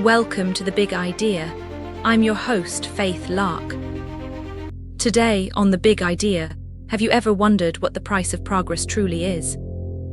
Welcome to The Big Idea. I'm your host, Faith Lark. Today, on The Big Idea, have you ever wondered what the price of progress truly is?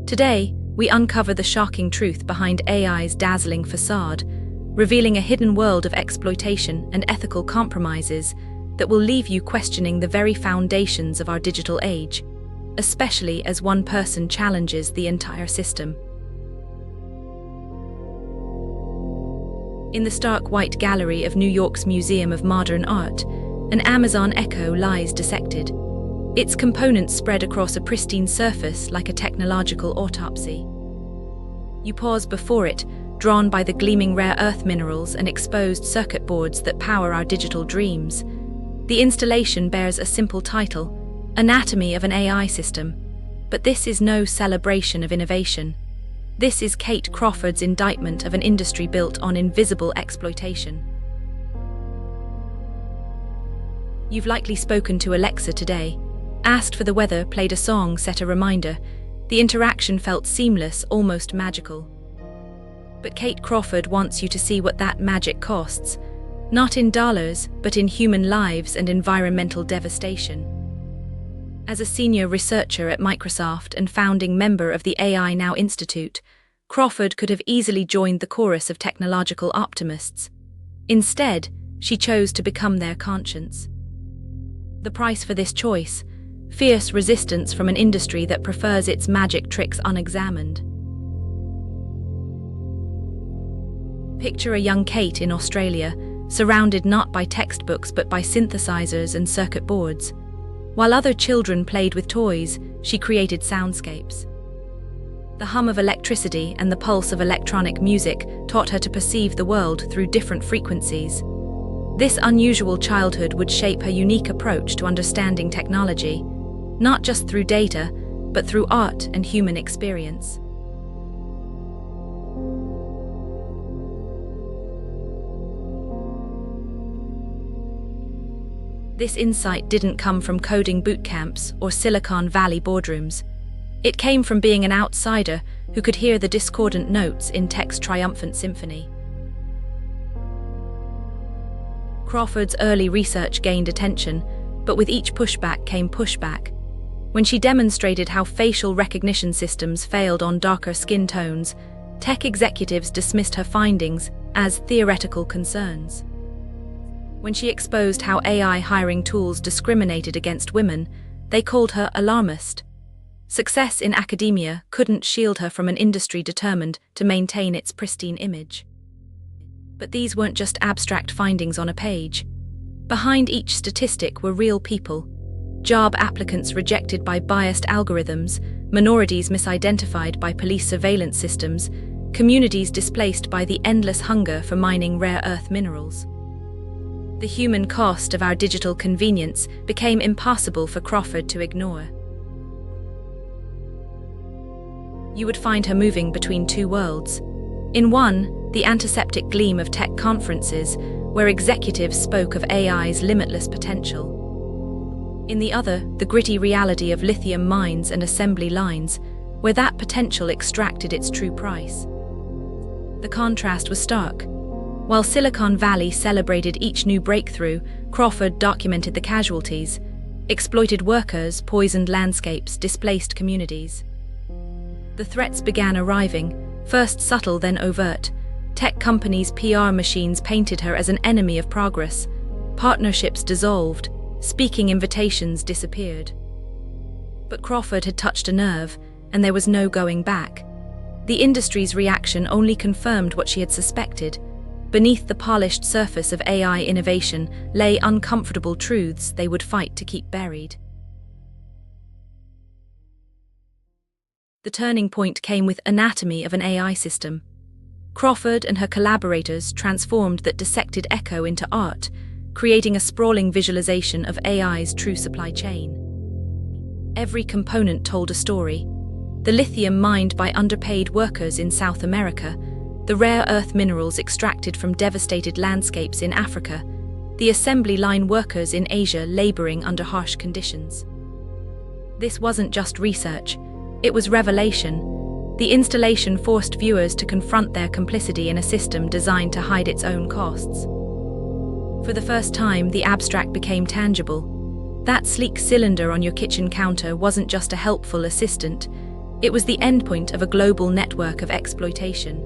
Today, we uncover the shocking truth behind AI's dazzling facade, revealing a hidden world of exploitation and ethical compromises that will leave you questioning the very foundations of our digital age, especially as one person challenges the entire system. In the stark white gallery of New York's Museum of Modern Art, an Amazon echo lies dissected, its components spread across a pristine surface like a technological autopsy. You pause before it, drawn by the gleaming rare earth minerals and exposed circuit boards that power our digital dreams. The installation bears a simple title, Anatomy of an AI System, but this is no celebration of innovation. This is Kate Crawford's indictment of an industry built on invisible exploitation. You've likely spoken to Alexa today, asked for the weather, played a song, set a reminder. The interaction felt seamless, almost magical. But Kate Crawford wants you to see what that magic costs, not in dollars, but in human lives and environmental devastation. As a senior researcher at Microsoft and founding member of the AI Now Institute, Crawford could have easily joined the chorus of technological optimists. Instead, she chose to become their conscience. The price for this choice: fierce resistance from an industry that prefers its magic tricks unexamined. Picture a young Kate in Australia, surrounded not by textbooks but by synthesizers and circuit boards. While other children played with toys, she created soundscapes. The hum of electricity and the pulse of electronic music taught her to perceive the world through different frequencies. This unusual childhood would shape her unique approach to understanding technology, not just through data, but through art and human experience. This insight didn't come from coding boot camps or Silicon Valley boardrooms. It came from being an outsider who could hear the discordant notes in tech's triumphant symphony. Crawford's early research gained attention, but with each pushback came pushback. When she demonstrated how facial recognition systems failed on darker skin tones, tech executives dismissed her findings as theoretical concerns. When she exposed how AI hiring tools discriminated against women, they called her alarmist. Success in academia couldn't shield her from an industry determined to maintain its pristine image. But these weren't just abstract findings on a page. Behind each statistic were real people: job applicants rejected by biased algorithms, minorities misidentified by police surveillance systems, communities displaced by the endless hunger for mining rare earth minerals. The human cost of our digital convenience became impossible for Crawford to ignore. You would find her moving between two worlds. In one, the antiseptic gleam of tech conferences, where executives spoke of AI's limitless potential. In the other, the gritty reality of lithium mines and assembly lines, where that potential extracted its true price. The contrast was stark. While Silicon Valley celebrated each new breakthrough, Crawford documented the casualties: exploited workers, poisoned landscapes, displaced communities. The threats began arriving, first subtle then overt. Tech companies' PR machines painted her as an enemy of progress. Partnerships dissolved, speaking invitations disappeared. But Crawford had touched a nerve, and there was no going back. The industry's reaction only confirmed what she had suspected. Beneath the polished surface of AI innovation lay uncomfortable truths they would fight to keep buried. The turning point came with Anatomy of an AI System. Crawford and her collaborators transformed that dissected echo into art, creating a sprawling visualization of AI's true supply chain. Every component told a story: the lithium mined by underpaid workers in South America, the rare earth minerals extracted from devastated landscapes in Africa, the assembly line workers in Asia laboring under harsh conditions. This wasn't just research, it was revelation. The installation forced viewers to confront their complicity in a system designed to hide its own costs. For the first time, the abstract became tangible. That sleek cylinder on your kitchen counter wasn't just a helpful assistant, it was the endpoint of a global network of exploitation.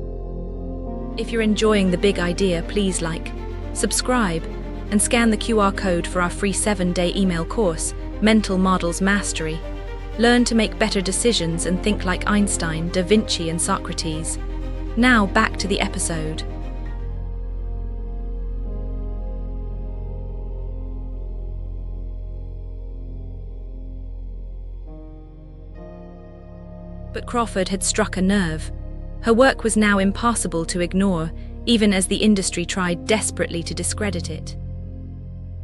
If you're enjoying the big idea, please like, subscribe, and scan the QR code for our free 7-day email course, Mental Models Mastery. Learn to make better decisions and think like Einstein, Da Vinci, and Socrates. Now back to the episode. But Crawford had struck a nerve. Her work was now impossible to ignore, even as the industry tried desperately to discredit it.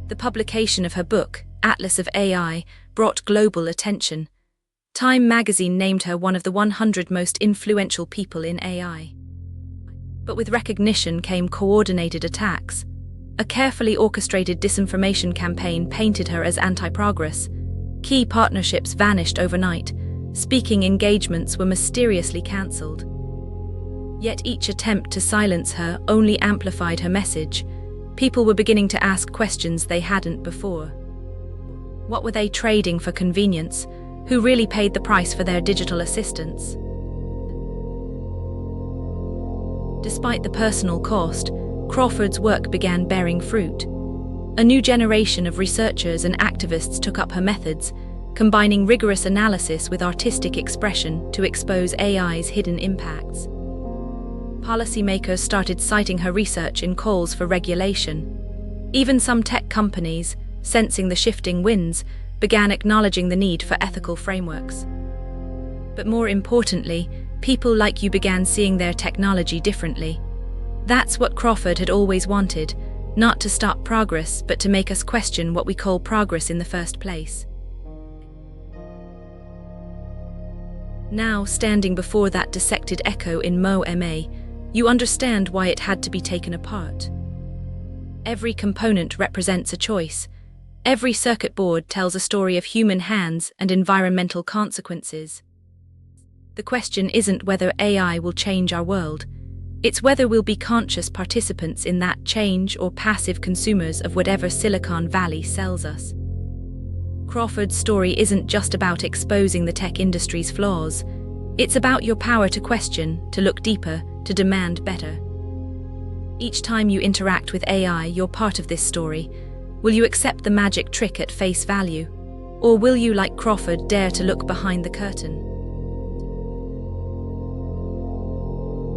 The publication of her book, Atlas of AI, brought global attention. Time magazine named her one of the 100 most influential people in AI. But with recognition came coordinated attacks. A carefully orchestrated disinformation campaign painted her as anti-progress. Key partnerships vanished overnight. Speaking engagements were mysteriously cancelled. Yet each attempt to silence her only amplified her message. People were beginning to ask questions they hadn't before. What were they trading for convenience? Who really paid the price for their digital assistants? Despite the personal cost, Crawford's work began bearing fruit. A new generation of researchers and activists took up her methods, combining rigorous analysis with artistic expression to expose AI's hidden impacts. Policymakers started citing her research in calls for regulation. Even some tech companies, sensing the shifting winds, began acknowledging the need for ethical frameworks. But more importantly, people like you began seeing their technology differently. That's what Crawford had always wanted, not to stop progress, but to make us question what we call progress in the first place. Now, standing before that dissected echo in MoMA, you understand why it had to be taken apart. Every component represents a choice. Every circuit board tells a story of human hands and environmental consequences. The question isn't whether AI will change our world. It's whether we'll be conscious participants in that change or passive consumers of whatever Silicon Valley sells us. Crawford's story isn't just about exposing the tech industry's flaws. It's about your power to question, to look deeper, to demand better. Each time you interact with AI, you're part of this story. Will you accept the magic trick at face value? Or will you, like Crawford, dare to look behind the curtain?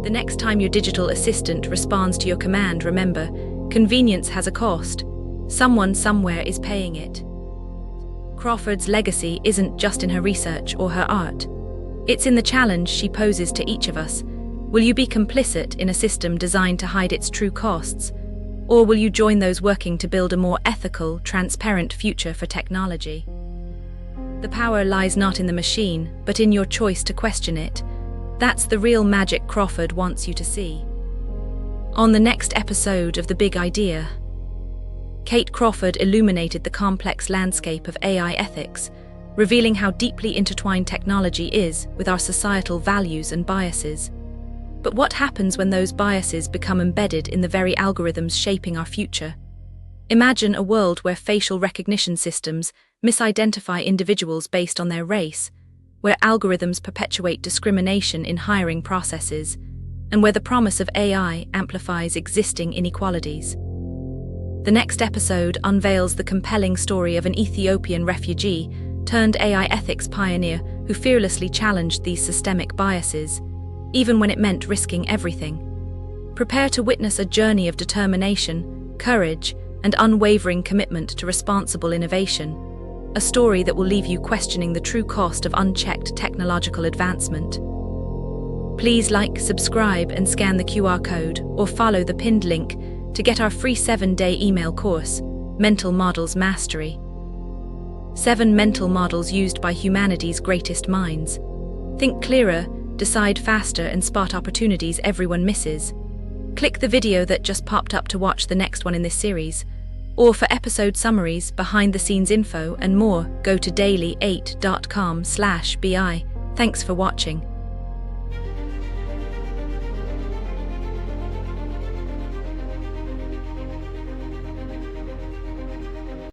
The next time your digital assistant responds to your command, remember, convenience has a cost. Someone somewhere is paying it. Crawford's legacy isn't just in her research or her art. It's in the challenge she poses to each of us. Will you be complicit in a system designed to hide its true costs? Or will you join those working to build a more ethical, transparent future for technology? The power lies not in the machine, but in your choice to question it. That's the real magic Crawford wants you to see. On the next episode of The Big Idea, Kate Crawford illuminated the complex landscape of AI ethics, revealing how deeply intertwined technology is with our societal values and biases. But what happens when those biases become embedded in the very algorithms shaping our future? Imagine a world where facial recognition systems misidentify individuals based on their race, where algorithms perpetuate discrimination in hiring processes, and where the promise of AI amplifies existing inequalities. The next episode unveils the compelling story of an Ethiopian refugee turned AI ethics pioneer who fearlessly challenged these systemic biases, even when it meant risking everything. Prepare to witness a journey of determination, courage, and unwavering commitment to responsible innovation, a story that will leave you questioning the true cost of unchecked technological advancement. Please like, subscribe, and scan the QR code, or follow the pinned link to get our free 7-day email course, Mental Models Mastery. 7 mental models used by humanity's greatest minds. Think clearer, decide faster, and spot opportunities everyone misses. Click the video that just popped up to watch the next one in this series. Or for episode summaries, behind-the-scenes info, and more, go to daily8.com/bi. Thanks for watching.